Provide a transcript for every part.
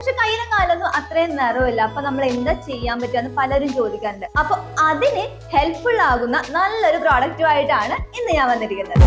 പക്ഷെ കയ്യിലും കാലൊന്നും അത്രയും നിറവില്ല. അപ്പൊ നമ്മൾ എന്താ ചെയ്യാൻ പറ്റുമെന്ന് പലരും ചോദിക്കാറുണ്ട്. അപ്പൊ അതിന് ഹെൽപ്ഫുൾ ആകുന്ന നല്ലൊരു പ്രോഡക്റ്റുമായിട്ടാണ് ഇന്ന് ഞാൻ വന്നിരിക്കുന്നത്.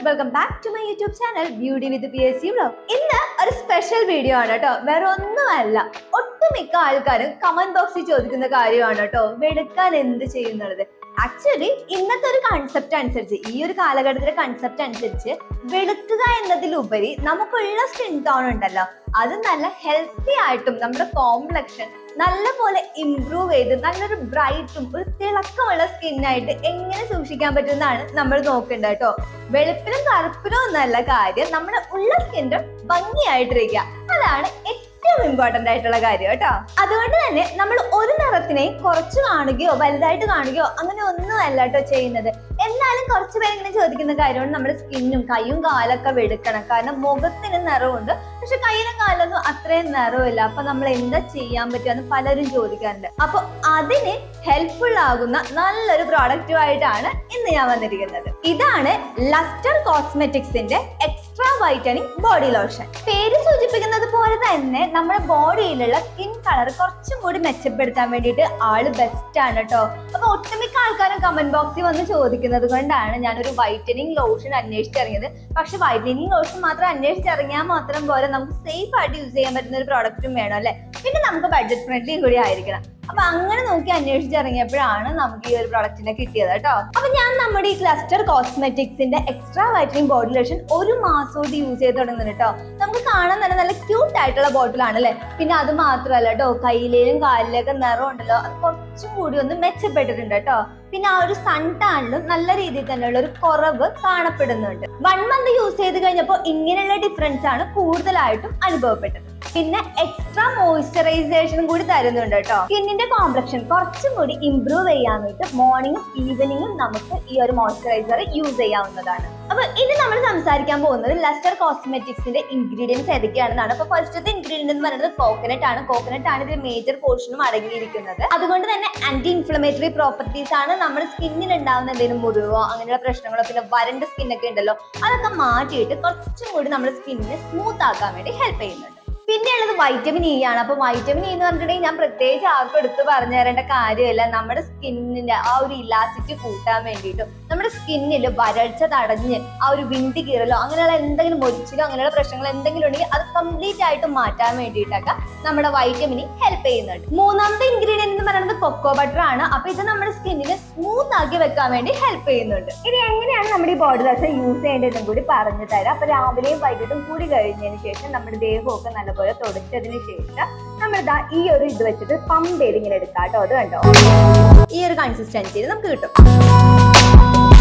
Welcome back to my YouTube channel beauty with PSC vlog. ഇന്ന് ഒരു സ്പെഷ്യൽ വീഡിയോ ആണ് കേട്ടോ. വേറെ ഒന്നുമല്ല, ഒട്ടുമിക്ക ആൾക്കാരും കമന്റ് ബോക്സിൽ ചോദിക്കുന്ന കാര്യമാണ് കേട്ടോ, വെളുക്കാൻ എന്ത് ചെയ്യുന്നത്. ആക്ച്വലി ഇന്നത്തെ ഒരു കൺസെപ്റ്റ് അനുസരിച്ച്, ഈ ഒരു കാലഘട്ടത്തിലെ കൺസെപ്റ്റ് അനുസരിച്ച് വെളുക്കുക എന്നതിലുപരി നമുക്കുള്ള സ്കിൻ ടോൺ ഉണ്ടല്ലോ, അത് നല്ല ഹെൽത്തി ആയിട്ടും നമ്മുടെ കോംപ്ലക്ഷൻ നല്ലപോലെ ഇംപ്രൂവ് ചെയ്ത് നല്ലൊരു ബ്രൈറ്റും ഒരു തിളക്കമുള്ള സ്കിന്നായിട്ട് എങ്ങനെ സൂക്ഷിക്കാൻ പറ്റുന്നതാണ് നമ്മൾ നോക്കേണ്ടത് കേട്ടോ. വെളുപ്പിലും കറുപ്പിലും ഒന്നല്ല കാര്യം, നമ്മുടെ ഉള്ള സ്കിൻ്റെ ഭംഗിയായിട്ടിരിക്കുക, അതാണ് ഏറ്റവും ഇമ്പോർട്ടന്റ് ആയിട്ടുള്ള കാര്യം കേട്ടോ. അതുകൊണ്ട് തന്നെ നമ്മൾ ഒരു നിറത്തിനെയും കുറച്ച് കാണുകയോ വലുതായിട്ട് കാണുകയോ അങ്ങനെ ഒന്നും അല്ല കേട്ടോ ചെയ്യുന്നത്. എന്നാലും കുറച്ച് പേരെങ്കിലും ചോദിക്കുന്ന കാര്യമാണ് നമ്മുടെ സ്കിന്നും കൈയും കാലൊക്കെ വെളുക്കണം. കാരണം മുഖത്തിന് നിറവുണ്ട്, പക്ഷെ കയ്യിലും കാലൊന്നും അത്രയും നിറവില്ല. അപ്പൊ നമ്മൾ എന്താ ചെയ്യാൻ പറ്റുമെന്ന് പലരും ചോദിക്കാറുണ്ട്. അപ്പൊ അതിന് ഹെൽപ്ഫുൾ ആകുന്ന നല്ലൊരു പ്രോഡക്റ്റുമായിട്ടാണ് ഇന്ന് ഞാൻ വന്നിരിക്കുന്നത്. ഇതാണ് ലസ്റ്റർ കോസ്മെറ്റിക്സിന്റെ എക്സ്ട്രാ വൈറ്റനിങ് ബോഡി ലോഷൻ. പേര് സൂചിപ്പിക്കുന്നത് പോലെ തന്നെ നമ്മുടെ ബോഡിയിലുള്ള സ്കിൻ കളർ കുറച്ചും കൂടി മെച്ചപ്പെടുത്താൻ വേണ്ടിയിട്ട് ആള് ബെസ്റ്റ് ആണ് കേട്ടോ. അപ്പൊ ഒട്ടുമിക്ക ആൾക്കാരും കമന്റ് ബോക്സിൽ വന്ന് ചോദിക്കുന്നത് കൊണ്ടാണ് ഞാനൊരു വൈറ്റനിങ് ലോഷൻ അന്വേഷിച്ചിറങ്ങിയത്. പക്ഷെ വൈറ്റനിങ് ലോഷൻ മാത്രം അന്വേഷിച്ചിറങ്ങിയാൽ മാത്രം പോലെ നമുക്ക് സേഫ് ആയിട്ട് യൂസ് ചെയ്യാൻ പറ്റുന്ന ഒരു പ്രോഡക്റ്റും വേണം അല്ലെ. പിന്നെ നമുക്ക് ബഡ്ജറ്റ് ഫ്രണ്ട്ലിയും കൂടി ആയിരിക്കണം. അപ്പൊ അങ്ങനെ നോക്കി അന്വേഷിച്ചിറങ്ങിയപ്പോഴാണ് നമുക്ക് ഈ ഒരു പ്രോഡക്റ്റിനെ കിട്ടിയത് കേട്ടോ. അപ്പൊ ഞാൻ നമ്മുടെ ഈ ക്ലസ്റ്റർ കോസ്മെറ്റിക്സിന്റെ എക്സ്ട്രാ വൈറ്റനിങ് ബോഡി ലോഷൻ ഒരു മാസത്തോട് യൂസ് ചെയ്ത് തുടങ്ങുന്നത് കേട്ടോ. നമുക്ക് കാണാൻ തന്നെ നല്ല ക്യൂട്ട് ആയിട്ടുള്ള ബോട്ടിലാണ് അല്ലെ. പിന്നെ അത് മാത്രമല്ല കേട്ടോ, കയ്യിലേലും കാലിലേക്ക് നിറം ഉണ്ടല്ലോ, അത് കുറച്ചും കൂടി ഒന്ന് മെച്ചപ്പെട്ടിട്ടുണ്ട് കേട്ടോ. പിന്നെ ആ ഒരു സൺ ടാനിലും നല്ല രീതിയിൽ തന്നെയുള്ള ഒരു കുറവ് കാണപ്പെടുന്നുണ്ട്. 1 മന്ത് യൂസ് ചെയ്ത് കഴിഞ്ഞപ്പോൾ ഇങ്ങനെയുള്ള ഡിഫറൻസ് ആണ് കൂടുതലായിട്ടും അനുഭവപ്പെട്ടത്. പിന്നെ എക്സ്ട്രാ മോയ്സ്ചറൈസേഷൻ കൂടി തരുന്നുണ്ട് കേട്ടോ. സ്കിന്നിന്റെ കോംപ്ലക്ഷൻ കുറച്ചും കൂടി ഇംപ്രൂവ് ചെയ്യാൻ വേണ്ടി മോർണിംഗും ഈവനിങ്ങും നമുക്ക് ഈ ഒരു മോയ്സ്ചറൈസർ യൂസ് ചെയ്യാവുന്നതാണ്. അപ്പൊ ഇനി നമ്മൾ സംസാരിക്കാൻ പോകുന്നത് ലസ്റ്റർ കോസ്മെറ്റിക്സിന്റെ ഇൻഗ്രീഡിയൻസ് ഏതൊക്കെയാണെന്നാണ്. അപ്പൊ ഫസ്റ്റത്തെ ഇൻഗ്രീഡിയന്റ് എന്ന് പറയുന്നത് കോക്കനട്ട് ആണ്. കോക്കനട്ട് ആണ് ഇതിൽ മേജർ പോർഷനും അടങ്ങിയിരിക്കുന്നത്. അതുകൊണ്ട് തന്നെ ആന്റി ഇൻഫ്ലമേറ്ററി പ്രോപ്പർട്ടീസ് ആണ്. നമ്മുടെ സ്കിന്നിൽ ഉണ്ടാകുന്ന എന്തെങ്കിലും മുറിവോ അങ്ങനെയുള്ള പ്രശ്നങ്ങളോ പിന്നെ വരണ്ട സ്കിന്നൊക്കെ ഉണ്ടല്ലോ, അതൊക്കെ മാറ്റിയിട്ട് കുറച്ചും കൂടി നമ്മുടെ സ്കിന്നിനെ സ്മൂത്ത് ആക്കാൻ വേണ്ടി ഹെൽപ്പ് ചെയ്യുന്നുണ്ട്. പിന്നെ ഉള്ളത് വൈറ്റമിൻ ഇ ആണ്. അപ്പൊ വൈറ്റമിൻ ഇ എന്ന് പറഞ്ഞിട്ടുണ്ടെങ്കിൽ ഞാൻ പ്രത്യേകിച്ച് ആർക്കും എടുത്ത് പറഞ്ഞു തരേണ്ട കാര്യമില്ല. നമ്മുടെ സ്കിന്നിന്റെ ആ ഒരു ഇലാസ്റ്റിറ്റി കൂട്ടാൻ വേണ്ടിയിട്ടും നമ്മുടെ സ്കിന്നിൽ വരൾച്ച തടഞ്ഞ് ആ ഒരു വിണ്ടി കീറലോ അങ്ങനെയുള്ള എന്തെങ്കിലും മൊരിച്ചിലോ അങ്ങനെയുള്ള പ്രശ്നങ്ങൾ എന്തെങ്കിലും ഉണ്ടെങ്കിൽ അത് കംപ്ലീറ്റ് ആയിട്ട് മാറ്റാൻ വേണ്ടിയിട്ടൊക്കെ നമ്മുടെ വൈറ്റമിൻ ഇ ഹെൽപ്പ് ചെയ്യുന്നുണ്ട്. മൂന്നാമത്തെ ഇൻഗ്രീഡിയന്റ് എന്ന് പറയുന്നത് കൊക്കോ ബട്ടർ ആണ്. അപ്പൊ ഇത് നമ്മുടെ സ്കിന്നിനെ സ്മൂത്ത് ആക്കി വെക്കാൻ വേണ്ടി ഹെൽപ്പ് ചെയ്യുന്നുണ്ട്. ഇനി എങ്ങനെയാണ് നമ്മുടെ ഈ ബോഡി ലോഷൻ യൂസ് ചെയ്യേണ്ടതെന്നും കൂടി പറഞ്ഞു തരാം. അപ്പൊ രാവിലെയും വൈകിട്ടും കൂടി കഴിഞ്ഞതിന് ശേഷം നമ്മുടെ ദേഹമൊക്കെ നല്ലപോലെ തുടച്ചതിന് ശേഷം നമ്മൾ ഈ ഒരു ഇത് വെച്ചിട്ട് പമ്പ് ചെയ്ത് ഇങ്ങനെ എടുക്കാം കേട്ടോ. അത് കണ്ടോ, ഈ ഒരു കൺസിസ്റ്റൻസിയിൽ നമുക്ക് കിട്ടും.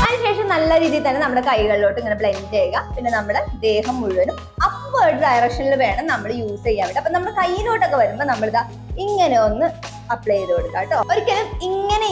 അതിനുശേഷം നല്ല രീതിയിൽ തന്നെ നമ്മുടെ കൈകളിലോട്ട് ഇങ്ങനെ ബ്ലെൻഡ് ചെയ്യുക. പിന്നെ നമ്മുടെ ദേഹം മുഴുവനും അപ്വേർഡ് ഡയറക്ഷനിൽ വേണം നമ്മൾ യൂസ് ചെയ്യാൻ വേണ്ടി. അപ്പൊ നമ്മുടെ കയ്യിലോട്ടൊക്കെ വരുമ്പോൾ നമ്മളിതാ ഇങ്ങനെ ഒന്ന് അപ്ലൈ ചെയ്ത് കൊടുക്കുക കേട്ടോ. ഒരിക്കലും ഇങ്ങനെ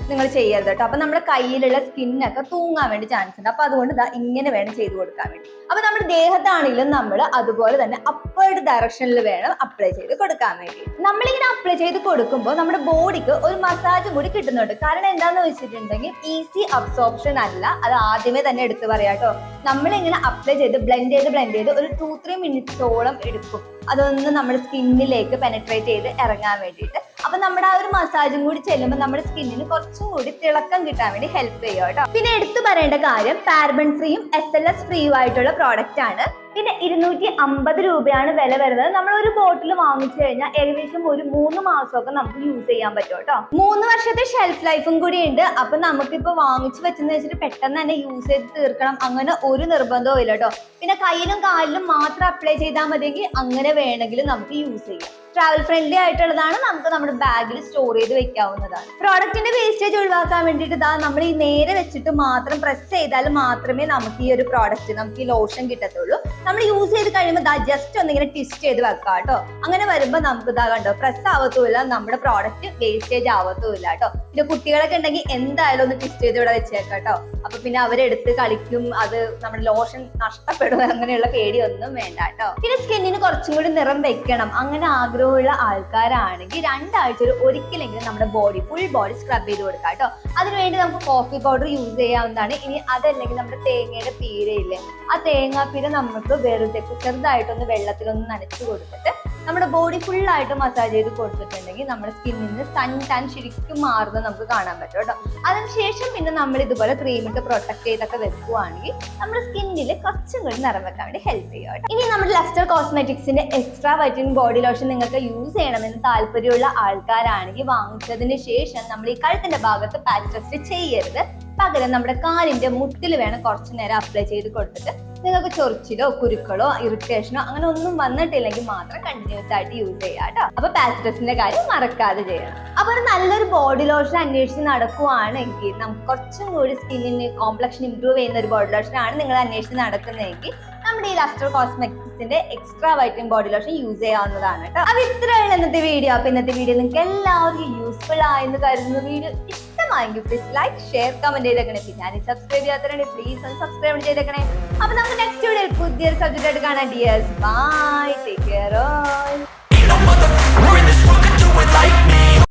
നിങ്ങൾ ചെയ്യരുത് കേട്ടോ. അപ്പൊ നമ്മുടെ കയ്യിലുള്ള സ്കിന്നൊക്കെ തൂങ്ങാൻ വേണ്ടി ചാൻസ് ഉണ്ട്. അപ്പൊ അതുകൊണ്ട് ഇങ്ങനെ വേണം ചെയ്ത് കൊടുക്കാൻ വേണ്ടി. അപ്പൊ നമ്മുടെ ദേഹത്താണെങ്കിലും നമ്മൾ അതുപോലെ തന്നെ അപ്വേർഡ് ഡയറക്ഷനിൽ വേണം അപ്ലൈ ചെയ്ത് കൊടുക്കാൻ വേണ്ടി. നമ്മളിങ്ങനെ അപ്ലൈ ചെയ്ത് കൊടുക്കുമ്പോൾ നമ്മുടെ ബോഡിക്ക് ഒരു മസാജും കൂടി കിട്ടുന്നുണ്ട്. കാരണം എന്താന്ന് വെച്ചിട്ടുണ്ടെങ്കിൽ ഈസി അബ്സോർപ്ഷൻ അല്ല, അത് ആദ്യമേ തന്നെ എടുത്തു പറയാം കേട്ടോ. നമ്മളിങ്ങനെ അപ്ലൈ ചെയ്ത് ബ്ലെൻഡ് ചെയ്ത് ഒരു 2-3 മിനിറ്റ്സോളം എടുക്കും അതൊന്ന് നമ്മുടെ സ്കിന്നിലേക്ക് പെനട്രേറ്റ് ചെയ്ത് ഇറങ്ങാൻ വേണ്ടിയിട്ട്. അപ്പൊ നമ്മുടെ ആ ഒരു മസാജും കൂടി ചെല്ലുമ്പോൾ നമ്മുടെ സ്കിന്നിന് കുറച്ചും കൂടി തിളക്കം കിട്ടാൻ വേണ്ടി ഹെൽപ്പ് ചെയ്യും കേട്ടോ. പിന്നെ എടുത്തു പറയേണ്ട കാര്യം, പാരബൻ ഫ്രീയും SLS ഫ്രീയും ആയിട്ടുള്ള പ്രോഡക്റ്റ് ആണ്. പിന്നെ 250 രൂപയാണ് വില വരുന്നത്. നമ്മൾ ഒരു ബോട്ടിൽ വാങ്ങിച്ചു കഴിഞ്ഞാൽ ഏകദേശം ഒരു 3 മാസമൊക്കെ നമുക്ക് യൂസ് ചെയ്യാൻ പറ്റും കേട്ടോ. 3 വർഷത്തെ ഷെൽഫ് ലൈഫും കൂടി ഉണ്ട്. അപ്പൊ നമുക്കിപ്പോ വാങ്ങിച്ചു വെച്ചെന്ന് വെച്ചിട്ട് പെട്ടെന്ന് തന്നെ യൂസ് ചെയ്ത് തീർക്കണം അങ്ങനെ ഒരു നിർബന്ധവും ഇല്ല കേട്ടോ. പിന്നെ കയ്യിലും കാലിലും മാത്രം അപ്ലൈ ചെയ്താൽ മതിയെങ്കിൽ അങ്ങനെ വേണമെങ്കിലും നമുക്ക് യൂസ് ചെയ്യാം. ട്രാവൽ ഫ്രണ്ട്ലി ആയിട്ടുള്ളതാണ്. നമുക്ക് നമ്മുടെ ബാഗിൽ സ്റ്റോർ ചെയ്ത് വെക്കാവുന്നതാണ്. പ്രോഡക്റ്റിന്റെ വേസ്റ്റേജ് ഒഴിവാക്കാൻ വേണ്ടിയിട്ട് നമ്മൾ ഈ നേരെ വെച്ചിട്ട് മാത്രം പ്രസ് ചെയ്താൽ മാത്രമേ നമുക്ക് ഈ ഒരു പ്രോഡക്റ്റ് നമുക്ക് ഈ ലോഷൻ കിട്ടത്തുള്ളൂ. നമ്മൾ യൂസ് ചെയ്ത് കഴിയുമ്പോൾ ജസ്റ്റ് ഒന്നിങ്ങനെ ട്വിസ്റ്റ് ചെയ്ത് വെക്കാം കേട്ടോ. അങ്ങനെ വരുമ്പോൾ നമുക്ക് കണ്ടോ പ്രസ് ആവത്തുമില്ല, നമ്മുടെ പ്രോഡക്റ്റ് വേസ്റ്റേജ് ആവത്തുമില്ല കേട്ടോ. പിന്നെ കുട്ടികളൊക്കെ ഉണ്ടെങ്കിൽ എന്തായാലും ഒന്ന് ട്വിസ്റ്റ് ചെയ്ത് ഇവിടെ വെച്ചേക്കാം കേട്ടോ. അപ്പൊ പിന്നെ അവരെടുത്ത് കളിക്കും, അത് നമ്മുടെ ലോഷൻ നഷ്ടപ്പെടും, അങ്ങനെയുള്ള പേടിയൊന്നും വേണ്ട കേട്ടോ. പിന്നെ സ്കിന്നിന് കുറച്ചും കൂടി നിറം വെക്കണം അങ്ങനെ ആഗ്രഹമുള്ള ആൾക്കാരാണെങ്കിൽ 2 ആഴ്ചയിൽ ഒരിക്കലെങ്കിലും നമ്മുടെ ഫുൾ ബോഡി സ്ക്രബ് ചെയ്ത് കൊടുക്കാം കേട്ടോ. അതിനുവേണ്ടി നമുക്ക് കോഫി പൗഡർ യൂസ് ചെയ്യാവുന്നതാണ്. ഇനി അതല്ലെങ്കിൽ നമ്മുടെ തേങ്ങയുടെ പീരയില്ലേ, ആ തേങ്ങാപ്പീര നമുക്ക് വെറുതെ ചെറുതായിട്ടൊന്ന് വെള്ളത്തിലൊന്ന് നനച്ചു കൊടുത്തിട്ട് നമ്മുടെ ബോഡി ഫുള്ളായിട്ട് മസാജ് ചെയ്ത് കൊടുത്തിട്ടുണ്ടെങ്കിൽ നമ്മുടെ സ്കിന്നിന് സൺ ടാൻ ശരിക്കും മാറുന്നത് നമുക്ക് കാണാൻ പറ്റും കേട്ടോ. അതിനുശേഷം പിന്നെ നമ്മൾ ഇതുപോലെ ക്രീമിട്ട് പ്രൊട്ടക്ട് ചെയ്തൊക്കെ വെക്കുവാണെങ്കിൽ നമ്മുടെ സ്കിന്നിൽ കുറച്ചും കൂടി നിറം വെക്കാൻ വേണ്ടി ഹെൽപ്പ് ചെയ്യും കേട്ടോ. ഇനി നമ്മുടെ ലസ്റ്റർ കോസ്മെറ്റിക്സിന്റെ എക്സ്ട്രാ വൈറ്റനിങ് ബോഡി ലോഷൻ നിങ്ങൾക്ക് യൂസ് ചെയ്യണമെന്ന് താല്പര്യമുള്ള ആൾക്കാരാണെങ്കിൽ വാങ്ങിച്ചതിന് ശേഷം നമ്മൾ ഈ കഴുത്തിന്റെ ഭാഗത്ത് പാച്ച് ടെസ്റ്റ് ചെയ്യരുത്. പകരം നമ്മുടെ കാലിന്റെ മുട്ടിൽ വേണം കുറച്ചു നേരം അപ്ലൈ ചെയ്ത് കൊടുത്തിട്ട് നിങ്ങൾക്ക് ചൊറിച്ചിലോ കുരുക്കളോ ഇറിറ്റേഷനോ അങ്ങനെ ഒന്നും വന്നിട്ടില്ലെങ്കിൽ മാത്രം കണ്ടിന്യൂസ് ആയിട്ട് യൂസ് ചെയ്യാം കേട്ടോ. അപ്പൊ പാച്ച് ടെസ്റ്റിന്റെ കാര്യം മറക്കാതെ ചെയ്യണം. അപ്പൊ ഒരു നല്ലൊരു ബോഡി ലോഷൻ അന്വേഷിച്ച് നടക്കുവാണെങ്കിൽ നമുക്ക് കുറച്ചും കൂടി സ്കിന്നിന് കോംപ്ലക്ഷൻ ഇംപ്രൂവ് ചെയ്യുന്ന ഒരു ബോഡി ലോഷൻ ആണ് നിങ്ങൾ അന്വേഷിച്ച് നടക്കുന്നതെങ്കിൽ നമ്മുടെ ഈ ലസ്റ്റർ കോസ്മെറ്റിക്സിന്റെ extra whitening body lotion use ചെയ്യാവുന്നതാണ് കേട്ടോ. അപ്പൊ ഇത്രയുള്ള ഇന്നത്തെ വീഡിയോ. അപ്പൊ ഇന്നത്തെ വീഡിയോ നിങ്ങൾക്ക് എല്ലാവർക്കും യൂസ്ഫുൾ ആയെന്ന് കരുതുന്ന വീഡിയോ ഇഷ്ടമായെങ്കിൽ പ്ലീസ് ലൈക്ക് ഷെയർ കമന്റ് ചെയ്തേക്കണേ. പിന്നെ സബ്സ്ക്രൈബ് ചെയ്യാത്തവരാണെങ്കിൽ പ്ലീസ് ഒന്ന് സബ്സ്ക്രൈബ് ചെയ്തേക്കണേ. അപ്പൊ നമുക്ക് നെക്സ്റ്റ് വീഡിയോയിൽ പുതിയൊരു സബ്ജക്റ്റ് ആയിട്ട് കാണാം ഡിയേഴ്സ്. By, take care.